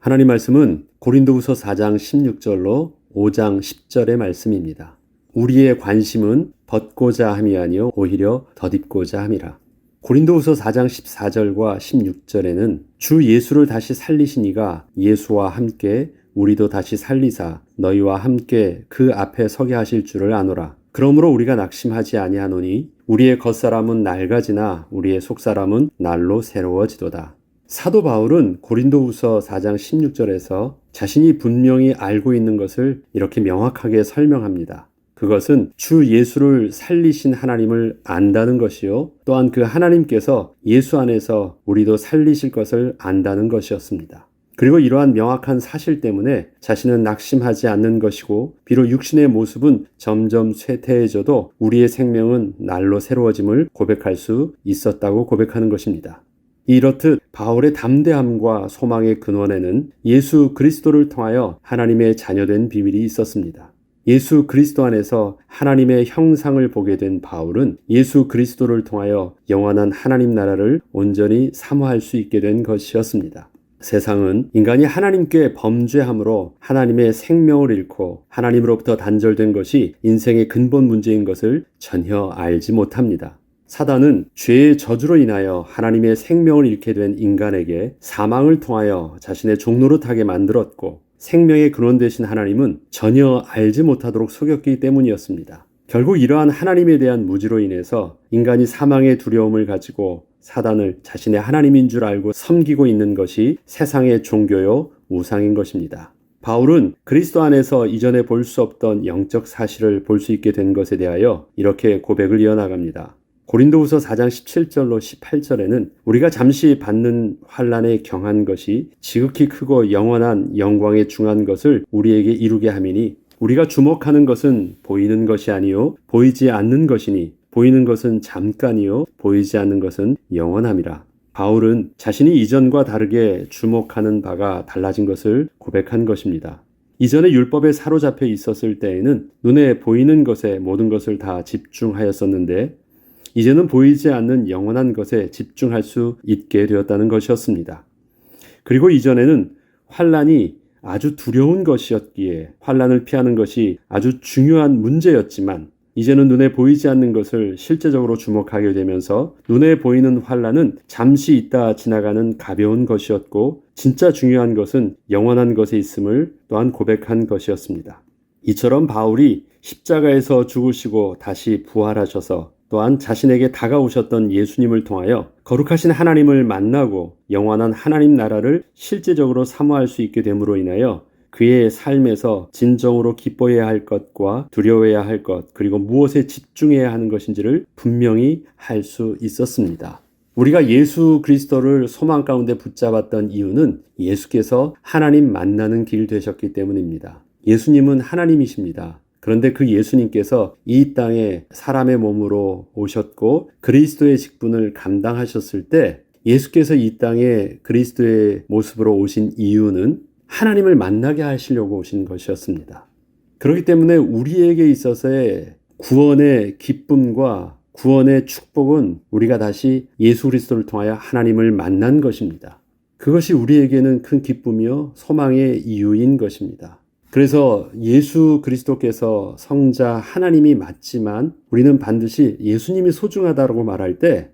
하나님 말씀은 고린도후서 4장 16절로 5장 10절의 말씀입니다. 우리의 관심은 벗고자 함이 아니요 오히려 덧입고자 함이라. 고린도후서 4장 14절과 16절에는 주 예수를 다시 살리신 이가 예수와 함께 우리도 다시 살리사 너희와 함께 그 앞에 서게 하실 줄을 아노라. 그러므로 우리가 낙심하지 아니하노니 우리의 겉사람은 낡아지나 우리의 속사람은 날로 새로워지도다. 사도 바울은 고린도후서 4장 16절에서 자신이 분명히 알고 있는 것을 이렇게 명확하게 설명합니다. 그것은 주 예수를 살리신 하나님을 안다는 것이요, 또한 그 하나님께서 예수 안에서 우리도 살리실 것을 안다는 것이었습니다. 그리고 이러한 명확한 사실 때문에 자신은 낙심하지 않는 것이고, 비록 육신의 모습은 점점 쇠퇴해져도 우리의 생명은 날로 새로워짐을 고백할 수 있었다고 고백하는 것입니다. 이렇듯 바울의 담대함과 소망의 근원에는 예수 그리스도를 통하여 하나님의 자녀된 비밀이 있었습니다. 예수 그리스도 안에서 하나님의 형상을 보게 된 바울은 예수 그리스도를 통하여 영원한 하나님 나라를 온전히 사모할 수 있게 된 것이었습니다. 세상은 인간이 하나님께 범죄함으로 하나님의 생명을 잃고 하나님으로부터 단절된 것이 인생의 근본 문제인 것을 전혀 알지 못합니다. 사단은 죄의 저주로 인하여 하나님의 생명을 잃게 된 인간에게 사망을 통하여 자신의 종노릇하게 만들었고, 생명의 근원 되신 하나님은 전혀 알지 못하도록 속였기 때문이었습니다. 결국 이러한 하나님에 대한 무지로 인해서 인간이 사망의 두려움을 가지고 사단을 자신의 하나님인 줄 알고 섬기고 있는 것이 세상의 종교요 우상인 것입니다. 바울은 그리스도 안에서 이전에 볼 수 없던 영적 사실을 볼 수 있게 된 것에 대하여 이렇게 고백을 이어나갑니다. 고린도후서 4장 17절로 18절에는 우리가 잠시 받는 환난에 경한 것이 지극히 크고 영원한 영광에 중한 것을 우리에게 이루게 함이니, 우리가 주목하는 것은 보이는 것이 아니요 보이지 않는 것이니 보이는 것은 잠깐이요 보이지 않는 것은 영원함이라. 바울은 자신이 이전과 다르게 주목하는 바가 달라진 것을 고백한 것입니다. 이전에 율법에 사로잡혀 있었을 때에는 눈에 보이는 것에 모든 것을 다 집중하였었는데, 이제는 보이지 않는 영원한 것에 집중할 수 있게 되었다는 것이었습니다. 그리고 이전에는 환난이 아주 두려운 것이었기에 환난을 피하는 것이 아주 중요한 문제였지만, 이제는 눈에 보이지 않는 것을 실제적으로 주목하게 되면서 눈에 보이는 환난은 잠시 있다 지나가는 가벼운 것이었고, 진짜 중요한 것은 영원한 것에 있음을 또한 고백한 것이었습니다. 이처럼 바울이 십자가에서 죽으시고 다시 부활하셔서 또한 자신에게 다가오셨던 예수님을 통하여 거룩하신 하나님을 만나고 영원한 하나님 나라를 실제적으로 사모할 수 있게 됨으로 인하여 그의 삶에서 진정으로 기뻐해야 할 것과 두려워해야 할 것, 그리고 무엇에 집중해야 하는 것인지를 분명히 할 수 있었습니다. 우리가 예수 그리스도를 소망 가운데 붙잡았던 이유는 예수께서 하나님 만나는 길 되셨기 때문입니다. 예수님은 하나님이십니다. 그런데 그 예수님께서 이 땅에 사람의 몸으로 오셨고 그리스도의 직분을 감당하셨을 때, 예수께서 이 땅에 그리스도의 모습으로 오신 이유는 하나님을 만나게 하시려고 오신 것이었습니다. 그렇기 때문에 우리에게 있어서의 구원의 기쁨과 구원의 축복은 우리가 다시 예수 그리스도를 통하여 하나님을 만난 것입니다. 그것이 우리에게는 큰 기쁨이요 소망의 이유인 것입니다. 그래서 예수 그리스도께서 성자 하나님이 맞지만 우리는 반드시 예수님이 소중하다고 말할 때,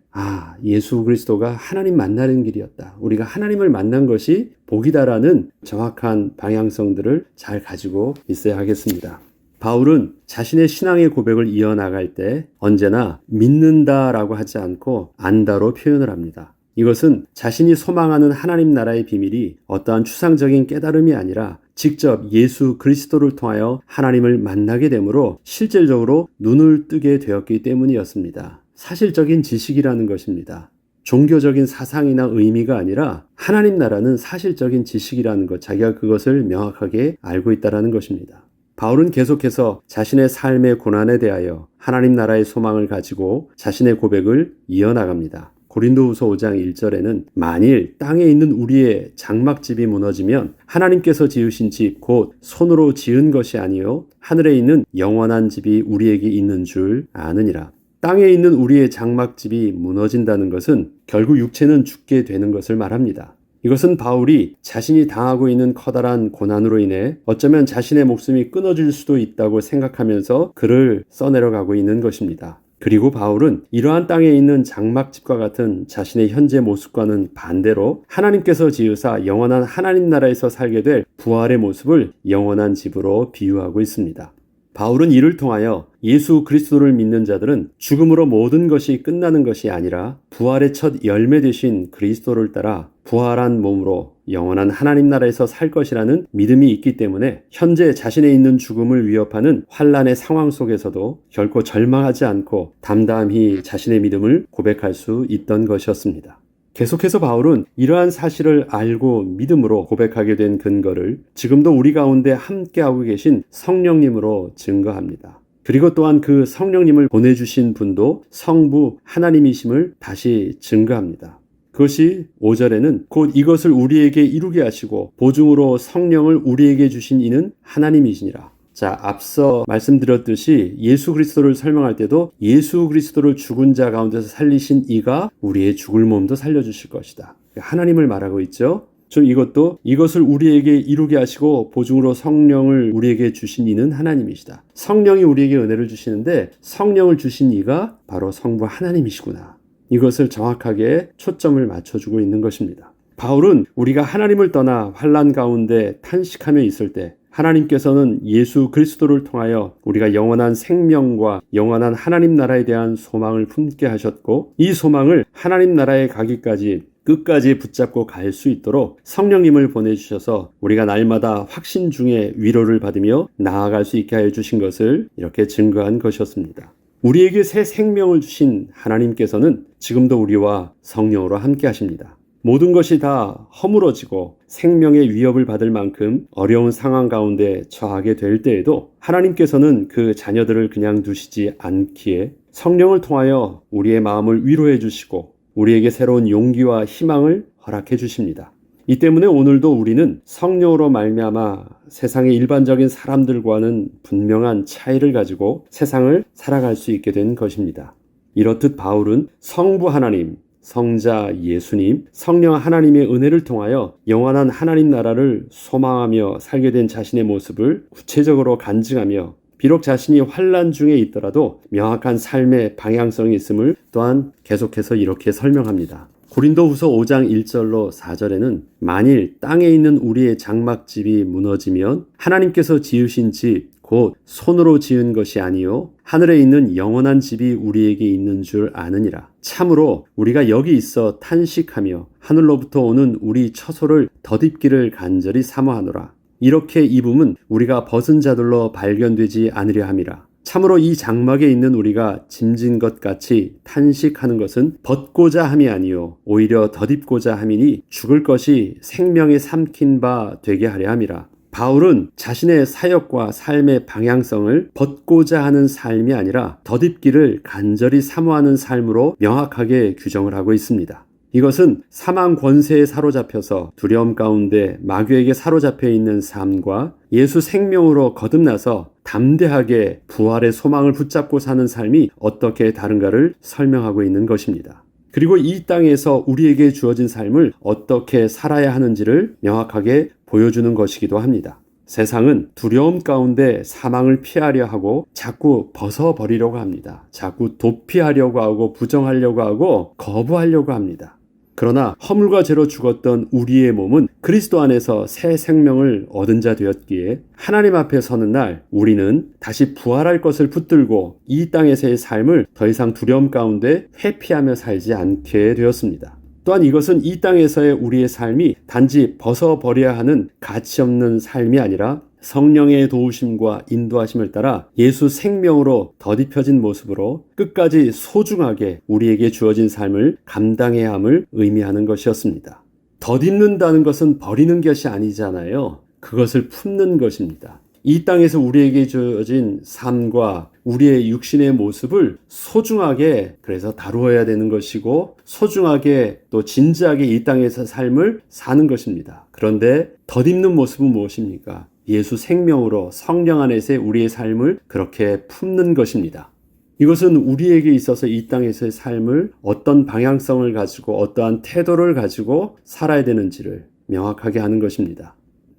예수 그리스도가 하나님 만나는 길이었다, 우리가 하나님을 만난 것이 복이다라는 정확한 방향성들을 잘 가지고 있어야 하겠습니다. 바울은 자신의 신앙의 고백을 이어나갈 때 언제나 믿는다라고 하지 않고 안다로 표현을 합니다. 이것은 자신이 소망하는 하나님 나라의 비밀이 어떠한 추상적인 깨달음이 아니라 직접 예수 그리스도를 통하여 하나님을 만나게 되므로 실질적으로 눈을 뜨게 되었기 때문이었습니다. 사실적인 지식이라는 것입니다. 종교적인 사상이나 의미가 아니라 하나님 나라는 사실적인 지식이라는 것, 자기가 그것을 명확하게 알고 있다는 것입니다. 바울은 계속해서 자신의 삶의 고난에 대하여 하나님 나라의 소망을 가지고 자신의 고백을 이어나갑니다. 고린도후서 5장 1절에는 만일 땅에 있는 우리의 장막집이 무너지면 하나님께서 지으신 집 곧 손으로 지은 것이 아니요 하늘에 있는 영원한 집이 우리에게 있는 줄 아느니라. 땅에 있는 우리의 장막집이 무너진다는 것은 결국 육체는 죽게 되는 것을 말합니다. 이것은 바울이 자신이 당하고 있는 커다란 고난으로 인해 어쩌면 자신의 목숨이 끊어질 수도 있다고 생각하면서 글을 써내려가고 있는 것입니다. 그리고 바울은 이러한 땅에 있는 장막집과 같은 자신의 현재 모습과는 반대로 하나님께서 지으사 영원한 하나님 나라에서 살게 될 부활의 모습을 영원한 집으로 비유하고 있습니다. 바울은 이를 통하여 예수 그리스도를 믿는 자들은 죽음으로 모든 것이 끝나는 것이 아니라 부활의 첫 열매 되신 그리스도를 따라 부활한 몸으로 영원한 하나님 나라에서 살 것이라는 믿음이 있기 때문에 현재 자신의 있는 죽음을 위협하는 환난의 상황 속에서도 결코 절망하지 않고 담담히 자신의 믿음을 고백할 수 있던 것이었습니다. 계속해서 바울은 이러한 사실을 알고 믿음으로 고백하게 된 근거를 지금도 우리 가운데 함께하고 계신 성령님으로 증거합니다. 그리고 또한 그 성령님을 보내주신 분도 성부 하나님이심을 다시 증거합니다. 그것이 5절에는 곧 이것을 우리에게 이루게 하시고 보증으로 성령을 우리에게 주신 이는 하나님이시니라. 자, 앞서 말씀드렸듯이 예수 그리스도를 설명할 때도 예수 그리스도를 죽은 자 가운데서 살리신 이가 우리의 죽을 몸도 살려주실 것이다. 하나님을 말하고 있죠. 좀 이것도 이것을 우리에게 이루게 하시고 보증으로 성령을 우리에게 주신 이는 하나님이시다. 성령이 우리에게 은혜를 주시는데 성령을 주신 이가 바로 성부 하나님이시구나. 이것을 정확하게 초점을 맞춰주고 있는 것입니다. 바울은 우리가 하나님을 떠나 환난 가운데 탄식하며 있을 때 하나님께서는 예수 그리스도를 통하여 우리가 영원한 생명과 영원한 하나님 나라에 대한 소망을 품게 하셨고 이 소망을 하나님 나라에 가기까지 끝까지 붙잡고 갈 수 있도록 성령님을 보내주셔서 우리가 날마다 확신 중에 위로를 받으며 나아갈 수 있게 해주신 것을 이렇게 증거한 것이었습니다. 우리에게 새 생명을 주신 하나님께서는 지금도 우리와 성령으로 함께 하십니다. 모든 것이 다 허물어지고 생명의 위협을 받을 만큼 어려운 상황 가운데 처하게 될 때에도 하나님께서는 그 자녀들을 그냥 두시지 않기에 성령을 통하여 우리의 마음을 위로해 주시고 우리에게 새로운 용기와 희망을 허락해 주십니다. 이 때문에 오늘도 우리는 성령으로 말미암아 세상의 일반적인 사람들과는 분명한 차이를 가지고 세상을 살아갈 수 있게 된 것입니다. 이렇듯 바울은 성부 하나님, 성자 예수님, 성령 하나님의 은혜를 통하여 영원한 하나님 나라를 소망하며 살게 된 자신의 모습을 구체적으로 간증하며 비록 자신이 환난 중에 있더라도 명확한 삶의 방향성이 있음을 또한 계속해서 이렇게 설명합니다. 고린도후서 5장 1절로 4절에는 만일 땅에 있는 우리의 장막집이 무너지면 하나님께서 지으신 집 곧 손으로 지은 것이 아니요 하늘에 있는 영원한 집이 우리에게 있는 줄 아느니라. 참으로 우리가 여기 있어 탄식하며 하늘로부터 오는 우리 처소를 덧입기를 간절히 사모하노라. 이렇게 입음은 우리가 벗은 자들로 발견되지 않으려 함이라. 참으로 이 장막에 있는 우리가 짐진 것 같이 탄식하는 것은 벗고자 함이 아니요 오히려 덧입고자 함이니 죽을 것이 생명에 삼킨 바 되게 하려 함이라. 바울은 자신의 사역과 삶의 방향성을 벗고자 하는 삶이 아니라 덧입기를 간절히 사모하는 삶으로 명확하게 규정을 하고 있습니다. 이것은 사망 권세에 사로잡혀서 두려움 가운데 마귀에게 사로잡혀 있는 삶과 예수 생명으로 거듭나서 담대하게 부활의 소망을 붙잡고 사는 삶이 어떻게 다른가를 설명하고 있는 것입니다. 그리고 이 땅에서 우리에게 주어진 삶을 어떻게 살아야 하는지를 명확하게 보여주는 것이기도 합니다. 세상은 두려움 가운데 사망을 피하려 하고 자꾸 벗어버리려고 합니다. 자꾸 도피하려고 하고 부정하려고 하고 거부하려고 합니다. 그러나 허물과 죄로 죽었던 우리의 몸은 그리스도 안에서 새 생명을 얻은 자 되었기에 하나님 앞에 서는 날 우리는 다시 부활할 것을 붙들고 이 땅에서의 삶을 더 이상 두려움 가운데 회피하며 살지 않게 되었습니다. 또한 이것은 이 땅에서의 우리의 삶이 단지 벗어버려야 하는 가치 없는 삶이 아니라 성령의 도우심과 인도하심을 따라 예수 생명으로 덧입혀진 모습으로 끝까지 소중하게 우리에게 주어진 삶을 감당해야 함을 의미하는 것이었습니다. 덧입는다는 것은 버리는 것이 아니잖아요. 그것을 품는 것입니다. 이 땅에서 우리에게 주어진 삶과 우리의 육신의 모습을 소중하게 그래서 다루어야 되는 것이고 소중하게 또 진지하게 이 땅에서 삶을 사는 것입니다. 그런데 덧입는 모습은 무엇입니까? 예수 생명으로 성령 안에서의 우리의 삶을 그렇게 품는 것입니다. 이것은 우리에게 있어서 이 땅에서의 삶을 어떤 방향성을 가지고 어떠한 태도를 가지고 살아야 되는지를 명확하게 하는 것입니다.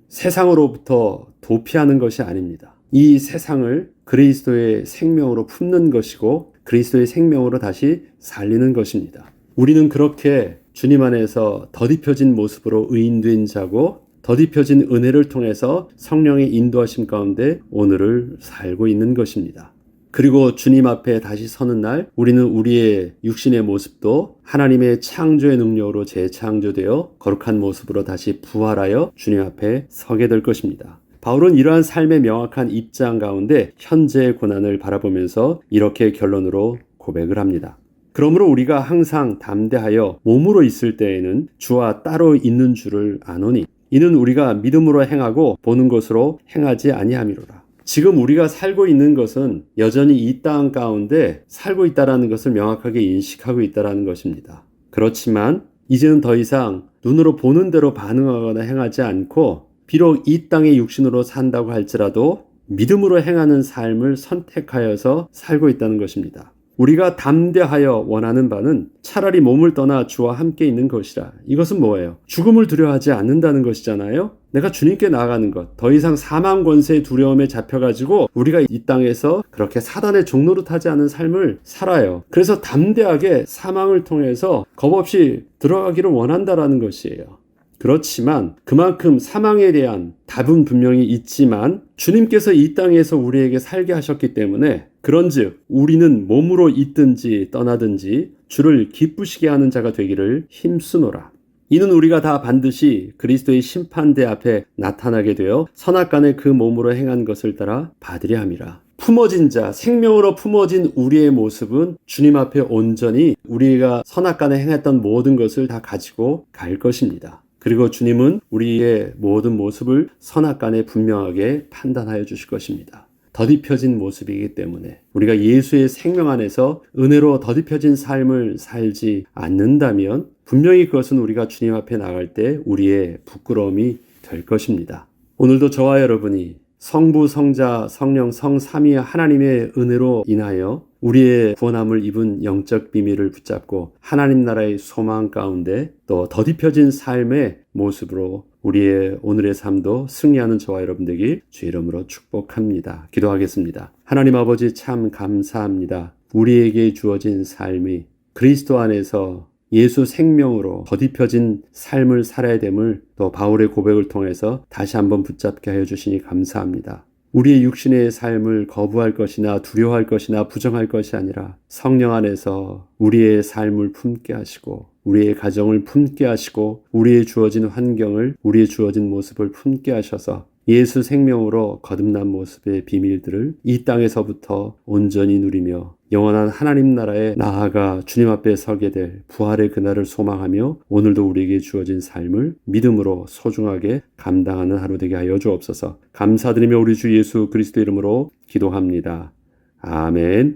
세상으로부터 도피하는 것이 아닙니다. 이 세상을 그리스도의 생명으로 품는 것이고 그리스도의 생명으로 다시 살리는 것입니다. 우리는 그렇게 주님 안에서 더딥혀진 모습으로 의인된 자고 더딥혀진 은혜를 통해서 성령의 인도하심 가운데 오늘을 살고 있는 것입니다. 그리고 주님 앞에 다시 서는 날 우리는 우리의 육신의 모습도 하나님의 창조의 능력으로 재창조되어 거룩한 모습으로 다시 부활하여 주님 앞에 서게 될 것입니다. 바울은 이러한 삶의 명확한 입장 가운데 현재의 고난을 바라보면서 이렇게 결론으로 고백을 합니다. 그러므로 우리가 항상 담대하여 몸으로 있을 때에는 주와 따로 있는 줄을 아노니 이는 우리가 믿음으로 행하고 보는 것으로 행하지 아니함이로라. 지금 우리가 살고 있는 것은 여전히 이 땅 가운데 살고 있다는 것을 명확하게 인식하고 있다는 것입니다. 그렇지만 이제는 더 이상 눈으로 보는 대로 반응하거나 행하지 않고 비록 이 땅의 육신으로 산다고 할지라도 믿음으로 행하는 삶을 선택하여서 살고 있다는 것입니다. 우리가 담대하여 원하는 바는 차라리 몸을 떠나 주와 함께 있는 것이라. 이것은 뭐예요? 죽음을 두려워하지 않는다는 것이잖아요. 내가 주님께 나아가는 것. 더 이상 사망 권세의 두려움에 잡혀가지고 우리가 이 땅에서 그렇게 사단의 종노릇 하지 않은 삶을 살아요. 그래서 담대하게 사망을 통해서 겁없이 들어가기를 원한다라는 것이에요. 그렇지만 그만큼 사망에 대한 답은 분명히 있지만 주님께서 이 땅에서 우리에게 살게 하셨기 때문에 그런즉 우리는 몸으로 있든지 떠나든지 주를 기쁘시게 하는 자가 되기를 힘쓰노라. 이는 우리가 다 반드시 그리스도의 심판대 앞에 나타나게 되어 선악간에 그 몸으로 행한 것을 따라 받으려 함이라. 품어진 자, 생명으로 품어진 우리의 모습은 주님 앞에 온전히 우리가 선악간에 행했던 모든 것을 다 가지고 갈 것입니다. 그리고 주님은 우리의 모든 모습을 선악간에 분명하게 판단하여 주실 것입니다. 더딥혀진 모습이기 때문에 우리가 예수의 생명 안에서 은혜로 더딥혀진 삶을 살지 않는다면 분명히 그것은 우리가 주님 앞에 나갈 때 우리의 부끄러움이 될 것입니다. 오늘도 저와 여러분이 성부, 성자, 성령, 성삼위 하나님의 은혜로 인하여 우리의 구원함을 입은 영적 비밀을 붙잡고 하나님 나라의 소망 가운데 또 더딥혀진 삶의 모습으로 우리의 오늘의 삶도 승리하는 저와 여러분 되길 주의 이름으로 축복합니다. 기도하겠습니다. 하나님 아버지 참 감사합니다. 우리에게 주어진 삶이 그리스도 안에서 예수 생명으로 더딥혀진 삶을 살아야 됨을 또 바울의 고백을 통해서 다시 한번 붙잡게 하여 주시니 감사합니다. 우리의 육신의 삶을 거부할 것이나 두려워할 것이나 부정할 것이 아니라 성령 안에서 우리의 삶을 품게 하시고 우리의 가정을 품게 하시고 우리의 주어진 환경을 우리의 주어진 모습을 품게 하셔서 예수 생명으로 거듭난 모습의 비밀들을 이 땅에서부터 온전히 누리며 영원한 하나님 나라에 나아가 주님 앞에 서게 될 부활의 그날을 소망하며 오늘도 우리에게 주어진 삶을 믿음으로 소중하게 감당하는 하루 되게 하여 주옵소서. 감사드리며 우리 주 예수 그리스도 이름으로 기도합니다. 아멘.